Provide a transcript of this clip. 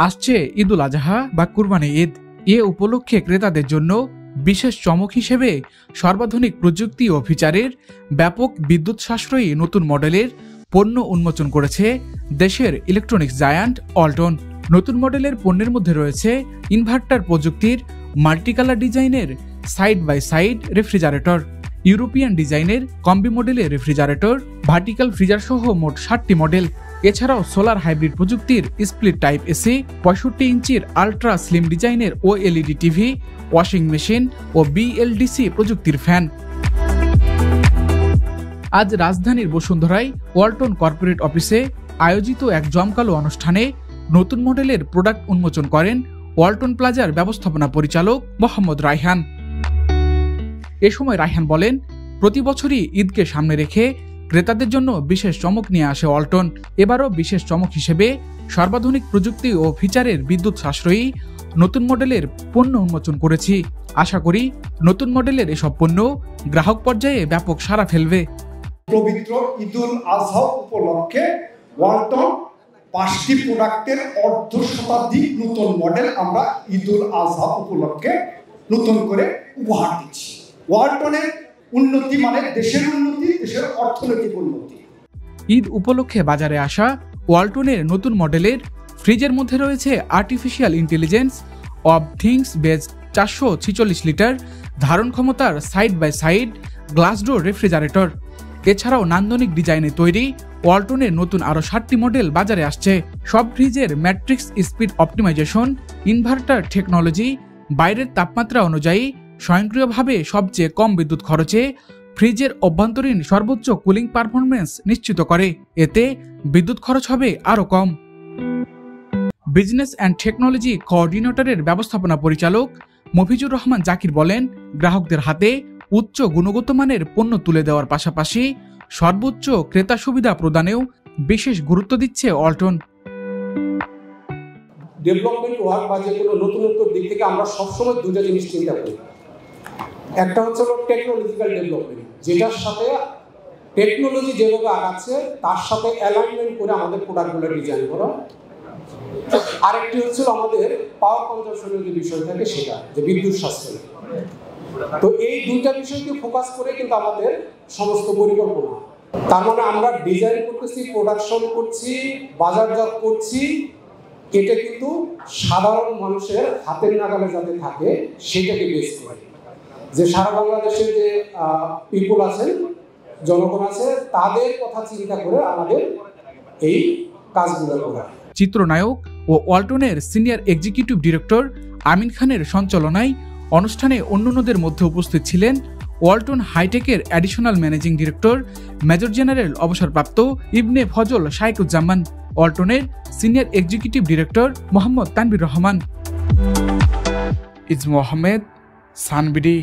আসছে ঈদুল আজহা বা কুরবানি ঈদ। এ উপলক্ষে ক্রেতাদের জন্য বিশেষ চমক হিসেবে সর্বাধুনিক প্রযুক্তি ও ফিচারের ব্যাপক বিদ্যুৎ সাশ্রয়ী নতুন মডেলের পণ্য উন্মোচন করেছে দেশের ইলেকট্রনিক্স জায়ান্ট ওয়ালটন। নতুন মডেলের পণ্যের মধ্যে রয়েছে ইনভার্টার প্রযুক্তির মাল্টিকালার ডিজাইনের side by side refrigerator, European ডিজাইনের কম্বি মডেলের রেফ্রিজারেটর, ভার্টিক্যাল ফ্রিজার সহ মোট 60টি মডেল। এছাড়াও সোলার হাইব্রিড প্রযুক্তির স্প্লিট টাইপ এসি, 65 ইঞ্চির আলট্রা স্লিম ডিজাইনের ওএলইডি টিভি, ওয়াশিং মেশিন ও বিএলডিসি প্রযুক্তির ফ্যান। আজ রাজধানীর বসুন্ধরায় ওয়ালটন কর্পোরেট অফিসে আয়োজিত এক জমকালো অনুষ্ঠানে নতুন মডেলের প্রোডাক্ট উন্মোচন করেন ওয়ালটন প্লাজার ব্যবস্থাপনা পরিচালক মোহাম্মদ রায়হান। এ সময় রায়হান বলেন, প্রতি বছরই ঈদকে সামনে রেখে ক্রেতাদের জন্য বিশেষ চমক নিয়ে আসে ওয়ালটন। এবারও বিশেষ চমক হিসেবে সর্বাধুনিক প্রযুক্তি ও ফিচারের বিদ্যুৎ সাশ্রয়ী নতুন মডেলের পণ্য উন্মোচন করেছি। আশা করি নতুন মডেলের এসব পণ্য গ্রাহক পর্যায়ে ব্যাপক সাড়া ফেলবে। পবিত্র ঈদুল আজহা উপলক্ষে ওয়ালটন 5টি প্রোডাক্টের অর্ধ শতাধিক নতুন মডেল আমরা ঈদুল আজহা উপলক্ষে নতুন করে উপহার দিচ্ছি। ওয়ালটনের উন্নতি মানে দেশের উন্নতি, দেশের অর্থনৈতিক উন্নতি। ঈদ উপলক্ষে বাজারে আসা ওয়ালটনের নতুন মডেলের ফ্রিজের মধ্যে রয়েছে artificial intelligence of things base 446 litre ধারণ ক্ষমতার side by side glass door refrigerator. এছাড়াও নান্দনিক ডিজাইনে তৈরি ওয়ালটনের নতুন আরও 60টি মডেল বাজারে আসছে। সব ফ্রিজের matrix speed optimisation, inverter technology, বাইরের তাপমাত্রা অনুযায়ী স্বয়ংক্রিয়ভাবে সবচেয়ে কম বিদ্যুৎ খরচে ফ্রিজের অভ্যন্তরীণ সর্বোচ্চ কুলিং পারফরমেন্স নিশ্চিত করে। এতে বিদ্যুৎ খরচ হবে আরও কম। বিজনেস অ্যান্ড টেকনোলজি কোঅর্ডিনেটরের ব্যবস্থাপনা পরিচালক মফিজুর রহমান জাকির বলেন, গ্রাহকদের হাতে উচ্চ গুণগত মানের পণ্য তুলে দেওয়ার পাশাপাশি সর্বোচ্চ ক্রেতা সুবিধা প্রদানেও বিশেষ গুরুত্ব দিচ্ছে ওয়ালটন। ডেভেলপমেন্ট ওয়ার্ক বা যে কোনো নতুনত্ব দিক থেকে আমরা সবসময় দুটো জিনিস চিন্তা করি। একটা হচ্ছে টেকনোলজিক্যাল ডেভেলপমেন্ট, যেটার সাথে টেকনোলজি যেভাবে আগাচ্ছে তার সাথে অ্যালাইনমেন্ট করে আমাদের প্রোডাক্টগুলো ডিজাইন করা। আরেকটি হচ্ছে আমাদের পাওয়ার কনজাম্পশনের যে বিষয় থাকে সেটা, যে বিদ্যুৎ সাশ্রয়। তো এই দুইটা বিষয়কে ফোকাস করে কিন্তু আমাদের সমস্ত পরিকল্পনা। তার মানে আমরা ডিজাইন করতেছি, প্রোডাকশন করছি, বাজারজাত করছি, এটা কিন্তু সাধারণ মানুষের হাতের নাগালে যাতে থাকে সেটাকে বেস করে, যে সারা বাংলাদেশের যে পিপল আছেন, জনগণ আছে, তাদের কথা চিন্তা করে আমাদের এই কাজগুলো করা। চিত্রনায়ক ও ওয়ালটনের সিনিয়র এক্সিকিউটিভ ডিরেক্টর আমিন খানের সঞ্চালনায় অনুষ্ঠানে অন্যান্যদের মধ্যে উপস্থিত ছিলেন ওয়ালটন হাইটেকের additional managing director major general অবসরপ্রাপ্ত ইবনে ফজল শাইকুজ্জামান, ওয়ালটনের senior executive director Mohammad Tanvir Rahman. Izmu Ahmed, সানবিডি।